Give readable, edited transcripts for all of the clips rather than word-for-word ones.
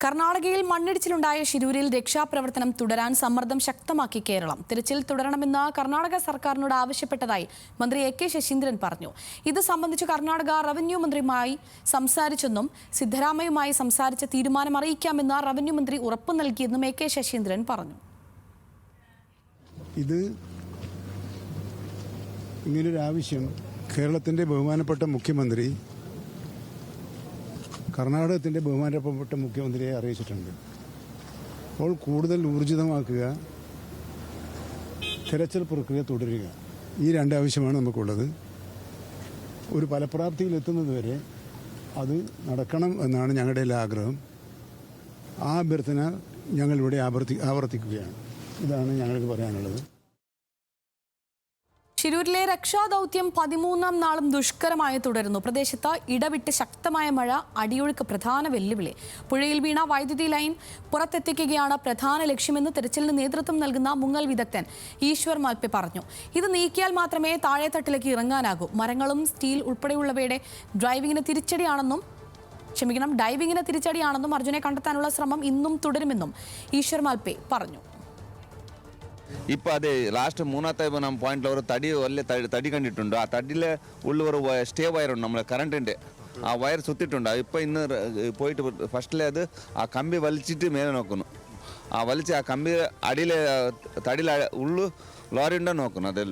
കർണാടകയിൽ മണ്ണിടിച്ചിലുണ്ടായ ശിരൂരിൽ രക്ഷാപ്രവർത്തനം തുടരാൻ സമ്മർദ്ദം ശക്തമാക്കി കേരളം. തിരച്ചിൽ തുടരണമെന്ന് കർണാടക സർക്കാരിനോട് ആവശ്യപ്പെട്ടതായി മന്ത്രി എ.കെ. ശശീന്ദ്രൻ പറഞ്ഞു. ഇത് സംബന്ധിച്ച് കർണാടക റവന്യൂ മന്ത്രിയുമായി സംസാരിച്ചെന്നും സിദ്ധരാമയ്യയുമായി സംസാരിച്ച തീരുമാനം അറിയിക്കാമെന്ന് റവന്യൂ മന്ത്രി ഉറപ്പു നൽകിയെന്നും എ.കെ. ശശീന്ദ്രൻ പറഞ്ഞു. ഇത് ഇങ്ങനൊരു ആവശ്യം കേരളത്തിന്റെ ബഹുമാനപ്പെട്ട മുഖ്യമന്ത്രി കർണാടകത്തിൻ്റെ ബഹുമാനപ്പെട്ട മുഖ്യമന്ത്രിയെ അറിയിച്ചിട്ടുണ്ട്. അപ്പോൾ കൂടുതൽ ഊർജിതമാക്കുക, തിരച്ചിൽ പ്രക്രിയ തുടരുക, ഈ രണ്ട് ആവശ്യമാണ് നമുക്കുള്ളത്. ഒരു ഫലപ്രാപ്തിയിൽ എത്തുന്നതുവരെ അത് നടക്കണം എന്നാണ് ഞങ്ങളുടെ എല്ലാ ആഗ്രഹം. ആ അഭ്യർത്ഥന ഞങ്ങളിവിടെ ആവർത്തിക്കുകയാണ്. ഇതാണ് ഞങ്ങൾക്ക് പറയാനുള്ളത്. ശിരൂരിലെ രക്ഷാദൌത്യം 13ാം നാളും ദുഷ്കരമായി തുടരുന്നു. പ്രദേശത്ത് ഇടവിട്ട് ശക്തമായ മഴ, അടിയൊഴുക്ക് പ്രധാന വെല്ലുവിളി. പുഴയിൽ വീണ വൈദ്യുതി ലൈൻ പുറത്തെത്തിക്കുകയാണ് പ്രധാന ലക്ഷ്യമെന്ന് തെരച്ചിലിന് നേതൃത്വം നൽകുന്ന മുങ്ങൽ വിദഗ്ധൻ ഈശ്വർ മാൽപ്പെ പറഞ്ഞു. ഇത് നീക്കിയാൽ മാത്രമേ താഴെത്തട്ടിലേക്ക് ഇറങ്ങാനാകൂ. മരങ്ങളും സ്റ്റീൽ ഉൾപ്പെടെയുള്ളവയുടെ ഡൈവിങ്ങിന് തിരിച്ചടിയാണെന്നും അർജുനെ കണ്ടെത്താനുള്ള ശ്രമം ഇന്നും തുടരുമെന്നും ഈശ്വർ മാൽപ്പെ പറഞ്ഞു. ഇപ്പോൾ അದೇ ಲಾಸ್ಟ್ മൂന്നാമത്തെ പോയിന്റിൽ ഒരു തടി കണ്ടിട്ടുണ്ട്. ആ തടിയിൽ ഉള്ള ഒരു സ്റ്റേ വയർ ഉണ്ട്, നമ്മളെ കറണ്ടിൻ്റെ ആ വയർ സുത്തിട്ടുണ്ട്. ഇപ്പോൾ ഇന്ന് പോയിട്ട് ഫസ്റ്റിലെ അത് ആ കമ്പി വലിച്ചിട്ട് മേലെ നോക്കുന്നു. ആ വലിച്ച് ആ കമ്പി അടിയിൽ തടിയിൽ ഉള്ളു ലോറി ഉണ്ടോ നോക്കുന്നു. അതിൽ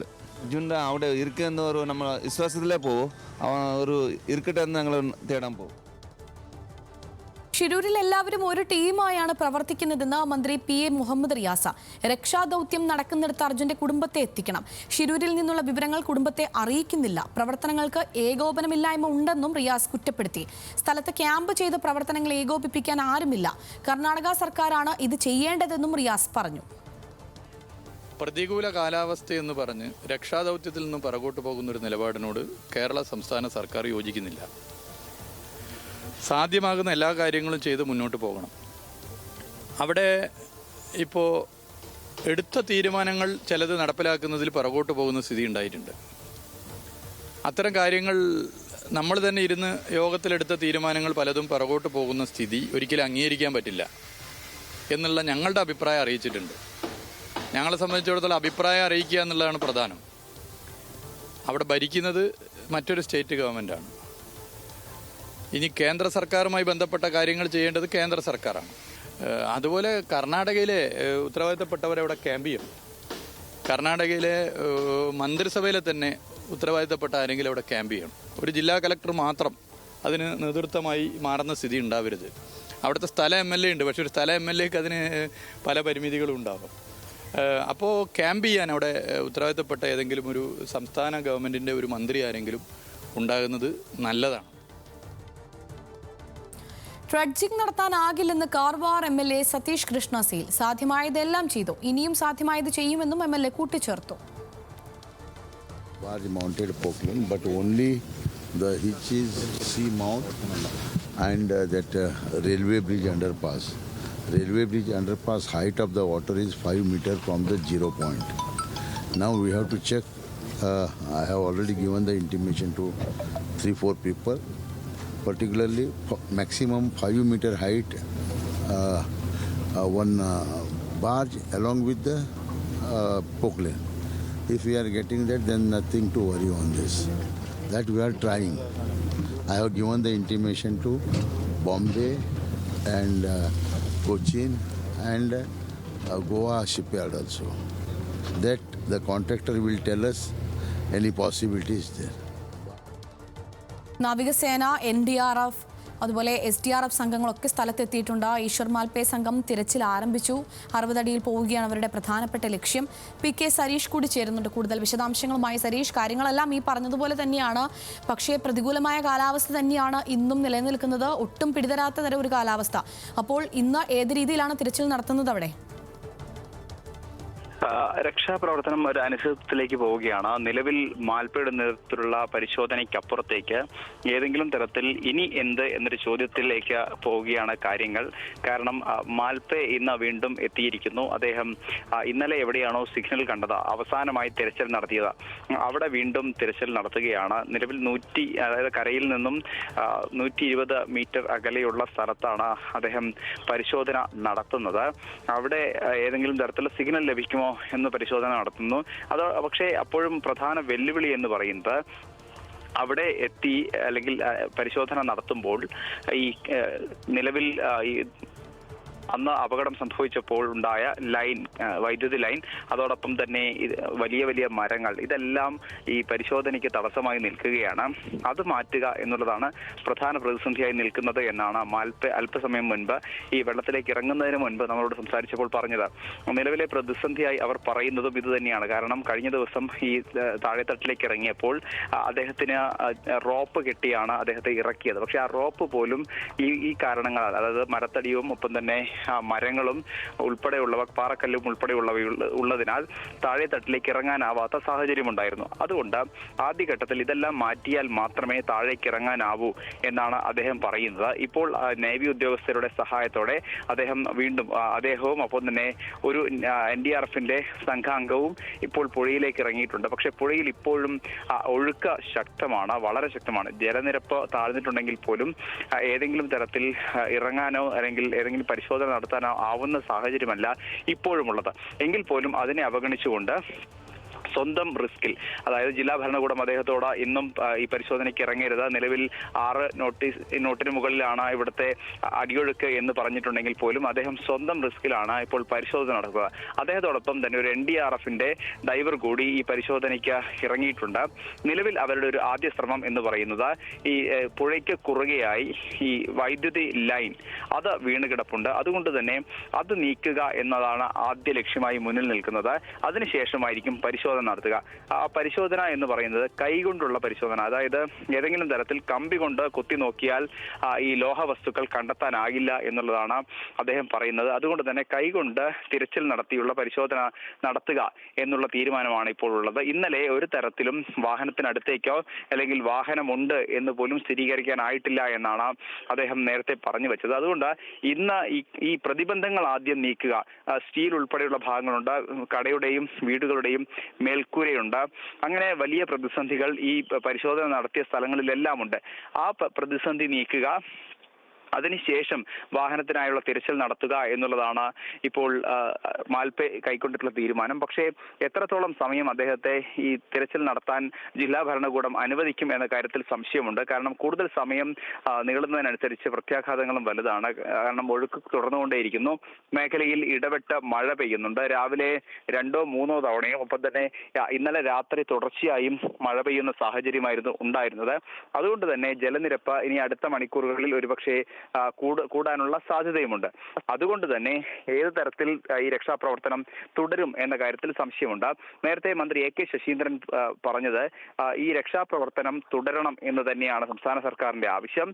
ജുണ്ട അവിടെ ഇരിക്കുന്ന ഒരു നമ്മൾ വിശ്വാസത്തിലേ പോകും. ഒരു ഇരിക്കട്ടെ എന്ന് ഞങ്ങൾ തേടാൻ പോകും. ശിരൂരിൽ എല്ലാവരും ഒരു ടീമായാണ് പ്രവർത്തിക്കുന്നതെന്ന് മന്ത്രി പി.എ. മുഹമ്മദ് റിയാസ്. രക്ഷാദൌത്യം നടക്കുന്നിടത്ത് അർജുന്റെ കുടുംബത്തെ എത്തിക്കണം. ശിരൂരിൽ നിന്നുള്ള വിവരങ്ങൾ കുടുംബത്തെ അറിയിക്കുന്നില്ല. പ്രവർത്തനങ്ങൾക്ക് ഏകോപനമില്ലായ്മ ഉണ്ടെന്നും റിയാസ് കുറ്റപ്പെടുത്തി. സ്ഥലത്ത് ക്യാമ്പ് ചെയ്ത് പ്രവർത്തനങ്ങൾ ഏകോപിപ്പിക്കാൻ ആരുമില്ല. കർണാടക സർക്കാരാണ് ഇത് ചെയ്യേണ്ടതെന്നും റിയാസ് പറഞ്ഞു. പ്രതികൂല കാലാവസ്ഥയെന്ന് പറഞ്ഞ് രക്ഷാദൌത്യത്തിൽ നിന്നും പിറകോട്ട് പോകുന്നൊരു നിലപാടിനോട് കേരള സംസ്ഥാന സർക്കാർ യോജിക്കുന്നില്ല. സാധ്യമാകുന്ന എല്ലാ കാര്യങ്ങളും ചെയ്ത് മുന്നോട്ട് പോകണം. അവിടെ ഇപ്പോൾ എടുത്ത തീരുമാനങ്ങൾ ചിലത് നടപ്പിലാക്കുന്നതിൽ പിറകോട്ട് പോകുന്ന സ്ഥിതി ഉണ്ടായിട്ടുണ്ട്. അത്തരം കാര്യങ്ങൾ നമ്മൾ തന്നെ ഇരുന്ന് യോഗത്തിലെടുത്ത തീരുമാനങ്ങൾ പലതും പിറകോട്ട് പോകുന്ന സ്ഥിതി ഒരിക്കലും അംഗീകരിക്കാൻ പറ്റില്ല എന്നുള്ള ഞങ്ങളുടെ അഭിപ്രായം അറിയിച്ചിട്ടുണ്ട്. ഞങ്ങളെ സംബന്ധിച്ചിടത്തോളം അഭിപ്രായം അറിയിക്കുക എന്നുള്ളതാണ് പ്രധാനം. അവിടെ ഭരിക്കുന്നത് മറ്റൊരു സ്റ്റേറ്റ് ഗവൺമെൻറ്റാണ്. ഇനി കേന്ദ്ര സർക്കാരുമായി ബന്ധപ്പെട്ട കാര്യങ്ങൾ ചെയ്യേണ്ടത് കേന്ദ്ര സർക്കാരാണ്. അതുപോലെ കർണാടകയിലെ ഉത്തരവാദിത്തപ്പെട്ടവരെ അവിടെ ക്യാമ്പ് ചെയ്യണം. കർണാടകയിലെ മന്ത്രിസഭയിലെ തന്നെ ഉത്തരവാദിത്തപ്പെട്ട ആരെങ്കിലും അവിടെ ക്യാമ്പ് ചെയ്യണം. ഒരു ജില്ലാ കലക്ടർ മാത്രം അതിന് നേതൃത്വമായി മാറുന്ന സ്ഥിതി ഉണ്ടാവരുത്. അവിടുത്തെ സ്ഥല MLA ഉണ്ട്, പക്ഷെ ഒരു സ്ഥല MLAക്ക് അതിന് പല പരിമിതികളും ഉണ്ടാകും. അപ്പോൾ ക്യാമ്പ് ചെയ്യാൻ അവിടെ ഉത്തരവാദിത്തപ്പെട്ട ഏതെങ്കിലും ഒരു സംസ്ഥാന ഗവൺമെൻറ്റിൻ്റെ ഒരു മന്ത്രി ആരെങ്കിലും ഉണ്ടാകുന്നത് നല്ലതാണ്. ഡ്രഡ്ജിംഗ് നടത്താനാകില്ലെന്ന് കാർവാർ MLA സതീഷ് കൃഷ്ണ സീൽ. സാധ്യമായതെല്ലാം ചെയ്തു, ഇനിയും സാധ്യമായത് ചെയ്യുമെന്നും MLA കൂട്ടിച്ചേർത്തു. Mounted Pockland, but only the hitch is sea mount and that railway bridge underpass. Railway bridge underpass height of the water is 5 meters from the 0 point. Now we have to check. I have already given the intimation to 3-4 people. Particularly maximum 5 meter height, one barge along with the Pockland. If we are getting that, then nothing to worry on this. That we are trying. I have given the intimation to Bombay and Cochin and Goa shipyard also. That the contractor will tell us any possibilities there. നാവികസേന, NDRF, അതുപോലെ SDRF സംഘങ്ങളൊക്കെ സ്ഥലത്തെത്തിയിട്ടുണ്ട്. Easwar Malpe സംഘം തിരച്ചിൽ ആരംഭിച്ചു. 60 അടിയിൽ പോവുകയാണ് അവരുടെ പ്രധാനപ്പെട്ട ലക്ഷ്യം. P.K. സരീഷ് കൂടി ചേരുന്നുണ്ട് കൂടുതൽ വിശദാംശങ്ങളുമായി. സരീഷ്, കാര്യങ്ങളെല്ലാം ഈ പറഞ്ഞതുപോലെ തന്നെയാണ്. പക്ഷേ പ്രതികൂലമായ കാലാവസ്ഥ തന്നെയാണ് ഇന്നും നിലനിൽക്കുന്നത്. ഒട്ടും പിടിതരാത്ത തരം ഒരു കാലാവസ്ഥ. അപ്പോൾ ഇന്ന് ഏത് രീതിയിലാണ് തിരച്ചിൽ നടത്തുന്നത് അവിടെ? രക്ഷാപ്രവർത്തനം ഒരു അനിശ്ചിതത്വത്തിലേക്ക് പോവുകയാണ്. നിലവിൽ മാൽപ്പയുടെ നേതൃത്വത്തിലുള്ള പരിശോധനയ്ക്കപ്പുറത്തേക്ക് ഏതെങ്കിലും തരത്തിൽ ഇനി എന്ത് എന്നൊരു ചോദ്യത്തിലേക്ക് പോവുകയാണ് കാര്യങ്ങൾ. കാരണം മാൽപ്പെ ഇന്ന് വീണ്ടും എത്തിയിരിക്കുന്നു. അദ്ദേഹം ഇന്നലെ എവിടെയാണോ സിഗ്നൽ കണ്ടത്, അവസാനമായി തിരച്ചിൽ നടത്തിയത്, അവിടെ വീണ്ടും തിരച്ചിൽ നടത്തുകയാണ്. നിലവിൽ അതായത് കരയിൽ നിന്നും 120 മീറ്റർ അകലെയുള്ള സ്ഥലത്താണ് അദ്ദേഹം പരിശോധന നടത്തുന്നത്. അവിടെ ഏതെങ്കിലും തരത്തിലുള്ള സിഗ്നൽ ലഭിക്കുമോ എന്ന് പരിശോധന നടത്തുന്നു. അത് പക്ഷേ അപ്പോഴും പ്രധാന വെല്ലുവിളി എന്ന് പറയുന്നത് അവിടെ എത്തി അല്ലെങ്കിൽ പരിശോധന നടത്തുമ്പോൾ ഈ നിലവിൽ അന്ന് അപകടം സംഭവിച്ചപ്പോൾ ഉണ്ടായ ലൈൻ, വൈദ്യുതി ലൈൻ, അതോടൊപ്പം തന്നെ വലിയ വലിയ മരങ്ങൾ, ഇതെല്ലാം ഈ പരിശോധനയ്ക്ക് തടസ്സമായി നിൽക്കുകയാണ്. അത് മാറ്റുക എന്നുള്ളതാണ് പ്രധാന പ്രതിസന്ധിയായി നിൽക്കുന്നത് എന്നാണ് മാൽപ്പെ അല്പസമയം മുൻപ് ഈ വെള്ളത്തിലേക്ക് ഇറങ്ങുന്നതിന് മുൻപ് നമ്മളോട് സംസാരിച്ചപ്പോൾ പറഞ്ഞത്. നിലവിലെ പ്രതിസന്ധിയായി അവർ പറയുന്നതും ഇത് തന്നെയാണ്. കാരണം കഴിഞ്ഞ ദിവസം ഈ താഴെത്തട്ടിലേക്ക് ഇറങ്ങിയപ്പോൾ അദ്ദേഹത്തിന് റോപ്പ് കെട്ടിയാണ് അദ്ദേഹത്തെ ഇറക്കിയത്. പക്ഷെ ആ റോപ്പ് പോലും ഈ കാരണങ്ങളാൽ, അതായത് മരത്തടിയും ഒപ്പം തന്നെ മരങ്ങളും ഉൾപ്പെടെയുള്ളവ, പാറക്കല്ലും ഉൾപ്പെടെയുള്ളവ ഉള്ളതിനാൽ താഴെ തട്ടിലേക്ക് ഇറങ്ങാനാവാത്ത സാഹചര്യമുണ്ടായിരുന്നു. അതുകൊണ്ട് ആദ്യഘട്ടത്തിൽ ഇതെല്ലാം മാറ്റിയാൽ മാത്രമേ താഴേക്ക് ഇറങ്ങാനാവൂ എന്നാണ് അദ്ദേഹം പറയുന്നത്. ഇപ്പോൾ നേവി ഉദ്യോഗസ്ഥരുടെ സഹായത്തോടെ അദ്ദേഹവും ഒപ്പം തന്നെ ഒരു NDRFന്റെ സംഘാംഗവും ഇപ്പോൾ പുഴയിലേക്ക് ഇറങ്ങിയിട്ടുണ്ട്. പക്ഷെ പുഴയിൽ ഇപ്പോഴും ഒഴുക്ക് ശക്തമാണ്, വളരെ ശക്തമാണ്. ജലനിരപ്പ് താഴ്ന്നിട്ടുണ്ടെങ്കിൽ പോലും ഏതെങ്കിലും തരത്തിൽ ഇറങ്ങാനോ അല്ലെങ്കിൽ ഏതെങ്കിലും പരിശോധന നടത്താനോ ആവുന്ന സാഹചര്യമല്ല ഇപ്പോഴുമുള്ളത്. എങ്കിൽ പോലും അതിനെ അവഗണിച്ചുകൊണ്ട് സ്വന്തം റിസ്കിൽ, അതായത് ജില്ലാ ഭരണകൂടം അദ്ദേഹത്തോട് ഇന്നും ഈ പരിശോധനയ്ക്ക് ഇറങ്ങരുത്, നിലവിൽ 6 നോട്ടിന് മുകളിലാണ് ഇവിടുത്തെ അടിയൊഴുക്ക് എന്ന് പറഞ്ഞിട്ടുണ്ടെങ്കിൽ പോലും അദ്ദേഹം സ്വന്തം റിസ്കിലാണ് ഇപ്പോൾ പരിശോധന നടക്കുക. അദ്ദേഹത്തോടൊപ്പം തന്നെ ഒരു NDRFന്റെ ഡൈവർ കൂടി ഈ പരിശോധനയ്ക്ക് ഇറങ്ങിയിട്ടുണ്ട്. നിലവിൽ അവരുടെ ഒരു ആദ്യ ശ്രമം എന്ന് പറയുന്നത് ഈ പുഴയ്ക്ക് കുറുകെയായി ഈ വൈദ്യുതി ലൈൻ അത് വീണ് കിടപ്പുണ്ട്. അതുകൊണ്ട് തന്നെ അത് നീക്കുക എന്നതാണ് ആദ്യ ലക്ഷ്യമായി മുന്നിൽ നിൽക്കുന്നത്. അതിനുശേഷമായിരിക്കും പരിശോധന നടത്തുക. ആ പരിശോധന എന്ന് പറയുന്നത് കൈകൊണ്ടുള്ള പരിശോധന, അതായത് ഏതെങ്കിലും തരത്തിൽ കമ്പി കൊണ്ട് കുത്തി നോക്കിയാൽ ഈ ലോഹ വസ്തുക്കൾ കണ്ടെത്താനാകില്ല എന്നുള്ളതാണ് അദ്ദേഹം പറയുന്നത്. അതുകൊണ്ട് തന്നെ കൈകൊണ്ട് തിരച്ചിൽ നടത്തിയുള്ള പരിശോധന നടത്തുക എന്നുള്ള തീരുമാനമാണ് ഇപ്പോൾ ഉള്ളത്. ഇന്നലെ ഒരു തരത്തിലും വാഹനത്തിനടുത്തേക്കോ അല്ലെങ്കിൽ വാഹനമുണ്ട് എന്ന് പോലും സ്ഥിരീകരിക്കാനായിട്ടില്ല എന്നാണ് അദ്ദേഹം നേരത്തെ പറഞ്ഞു വെച്ചത്. അതുകൊണ്ട് ഇന്ന് ഈ പ്രതിബന്ധങ്ങൾ ആദ്യം നീക്കുക. സ്റ്റീൽ ഉൾപ്പെടെയുള്ള ഭാഗങ്ങളുണ്ട്, കടയുടെയും വീടുകളുടെയും മേൽക്കൂരയുണ്ട്. അങ്ങനെ വലിയ പ്രതിസന്ധികൾ ഈ പരിശോധന നടത്തിയ സ്ഥലങ്ങളിലെല്ലാം ഉണ്ട്. ആ പ്രതിസന്ധി നീക്കുക, അതിനുശേഷം വാഹനത്തിനായുള്ള തിരച്ചിൽ നടത്തുക എന്നുള്ളതാണ് ഇപ്പോൾ മാൽപ്പെ കൈക്കൊണ്ടിട്ടുള്ള തീരുമാനം. പക്ഷേ എത്രത്തോളം സമയം അദ്ദേഹത്തെ ഈ തിരച്ചിൽ നടത്താൻ ജില്ലാ ഭരണകൂടം അനുവദിക്കും എന്ന കാര്യത്തിൽ സംശയമുണ്ട്. കാരണം കൂടുതൽ സമയം നീളുന്നതിനനുസരിച്ച് പ്രത്യാഘാതങ്ങളും വലുതാണ്. കാരണം ഒഴുക്ക് തുടർന്നുകൊണ്ടേയിരിക്കുന്നു. മേഖലയിൽ ഇടവിട്ട് മഴ പെയ്യുന്നുണ്ട്. രാവിലെ 2 or 3 തവണയും ഒപ്പം തന്നെ ഇന്നലെ രാത്രി തുടർച്ചയായും മഴ പെയ്യുന്ന സാഹചര്യമായിരുന്നു ഉണ്ടായിരുന്നത്. അതുകൊണ്ട് തന്നെ ജലനിരപ്പ് ഇനി അടുത്ത മണിക്കൂറുകളിൽ ഒരുപക്ഷെ കൂടാനുള്ള സാധ്യതയുമുണ്ട്. അതുകൊണ്ട് തന്നെ ഏത് തരത്തിൽ ഈ രക്ഷാപ്രവർത്തനം തുടരും എന്ന കാര്യത്തിൽ സംശയമുണ്ട്. നേരത്തെ മന്ത്രി AK ശശീന്ദ്രൻ പറഞ്ഞത് ഈ രക്ഷാപ്രവർത്തനം തുടരണം എന്ന് തന്നെയാണ് സംസ്ഥാന സർക്കാരിന്റെ ആവശ്യം.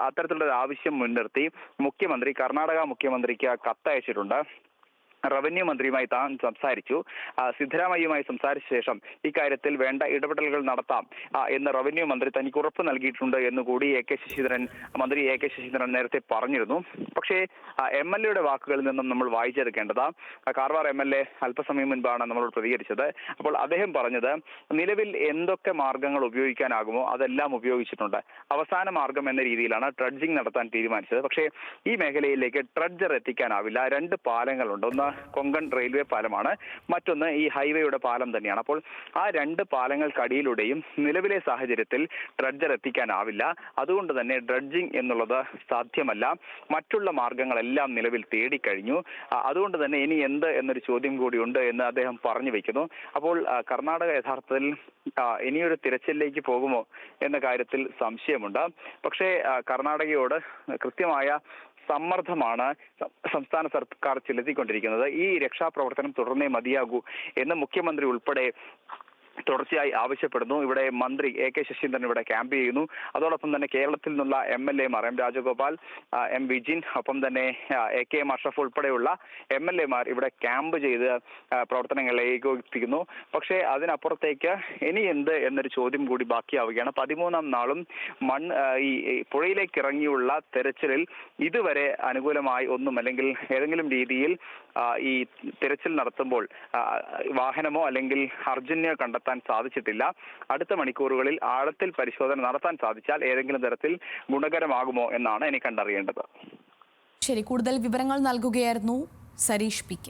അത്തരത്തിലുള്ള ആവശ്യം മുൻനിർത്തി കർണാടക മുഖ്യമന്ത്രിക്ക് കത്തയച്ചിട്ടുണ്ട്. റവന്യൂ മന്ത്രിയുമായി താൻ സംസാരിച്ചു. സിദ്ധരാമയ്യയുമായി സംസാരിച്ച ശേഷം ഇക്കാര്യത്തിൽ വേണ്ട ഇടപെടലുകൾ നടത്താം എന്ന് റവന്യൂ മന്ത്രി തനിക്ക് ഉറപ്പ് നൽകിയിട്ടുണ്ട് എന്നുകൂടി മന്ത്രി AK ശശീന്ദ്രൻ നേരത്തെ പറഞ്ഞിരുന്നു. പക്ഷേ MLAയുടെ വാക്കുകളിൽ നിന്നും നമ്മൾ വായിച്ചെടുക്കേണ്ടത്, കാർവാർ MLA അല്പസമയം മുൻപാണ് നമ്മളോട് പ്രതികരിച്ചത്. അപ്പോൾ അദ്ദേഹം പറഞ്ഞത് നിലവിൽ എന്തൊക്കെ മാർഗങ്ങൾ ഉപയോഗിക്കാനാകുമോ അതെല്ലാം ഉപയോഗിച്ചിട്ടുണ്ട്. അവസാന മാർഗം എന്ന രീതിയിലാണ് ട്രഡ്ജിംഗ് നടത്താൻ തീരുമാനിച്ചത്. പക്ഷേ ഈ മേഖലയിലേക്ക് ട്രഡ്ജർ എത്തിക്കാനാവില്ല. 2 പാലങ്ങളുണ്ട്. ഒന്ന് കൊങ്കൺ റെയിൽവേ പാലമാണ്, മറ്റൊന്ന് ഈ ഹൈവേയുടെ പാലം തന്നെയാണ്. അപ്പോൾ ആ 2 പാലങ്ങൾക്കടിയിലൂടെയും നിലവിലെ സാഹചര്യത്തിൽ ഡ്രഡ്ജർ എത്തിക്കാനാവില്ല. അതുകൊണ്ട് തന്നെ ഡ്രഡ്ജിംഗ് എന്നുള്ളത് സാധ്യമല്ല. മറ്റുള്ള മാർഗങ്ങളെല്ലാം നിലവിൽ തേടിക്കഴിഞ്ഞു. അതുകൊണ്ട് തന്നെ ഇനി എന്ത് എന്നൊരു ചോദ്യം കൂടിയുണ്ട് എന്ന് അദ്ദേഹം പറഞ്ഞു വെക്കുന്നു. അപ്പോൾ കർണാടക യഥാർത്ഥത്തിൽ ഇനിയൊരു തിരച്ചിലേക്ക് പോകുമോ എന്ന കാര്യത്തിൽ സംശയമുണ്ട്. പക്ഷേ കർണാടകയോട് കൃത്യമായ സമ്മർദ്ദമാണ് സംസ്ഥാന സർക്കാർ ചെലുത്തിക്കൊണ്ടിരിക്കുന്നത്. ഈ രക്ഷാപ്രവർത്തനം തുടർന്നേ മതിയാകൂ എന്ന് മുഖ്യമന്ത്രി ഉൾപ്പെടെ തുടർച്ചയായി ആവശ്യപ്പെടുന്നു. ഇവിടെ മന്ത്രി AK ശശീന്ദ്രൻ ഇവിടെ ക്യാമ്പ് ചെയ്യുന്നു. അതോടൊപ്പം തന്നെ കേരളത്തിൽ നിന്നുള്ള MLA Mar M Rajagopal, M Vijin, ഒപ്പം തന്നെ AKM അഷ്റഫ് ഉൾപ്പെടെയുള്ള MLA മാർ ഇവിടെ ക്യാമ്പ് ചെയ്ത് പ്രവർത്തനങ്ങൾ ഏകോപിപ്പിക്കുന്നു. പക്ഷേ അതിനപ്പുറത്തേക്ക് ഇനി എന്ത് എന്നൊരു ചോദ്യം കൂടി ബാക്കിയാവുകയാണ്. 13ാം നാളും ഈ പുഴയിലേക്ക് ഇറങ്ങിയുള്ള തെരച്ചിലിൽ ഇതുവരെ അനുകൂലമായി ഒന്നും, അല്ലെങ്കിൽ ഏതെങ്കിലും രീതിയിൽ ഈ തിരച്ചിൽ നടത്തുമ്പോൾ വാഹനമോ അല്ലെങ്കിൽ അർജുനെയോ കണ്ടെത്താൻ സാധിച്ചിട്ടില്ല. അടുത്ത മണിക്കൂറുകളിൽ ആഴത്തിൽ പരിശോധന നടത്താൻ സാധിച്ചാൽ ഏതെങ്കിലും തരത്തിൽ ഗുണകരമാകുമോ എന്നാണ് ഇനി കണ്ടറിയേണ്ടത്. ശരി, കൂടുതൽ വിവരങ്ങൾ നൽകുകയായിരുന്നു സരീഷ് PK.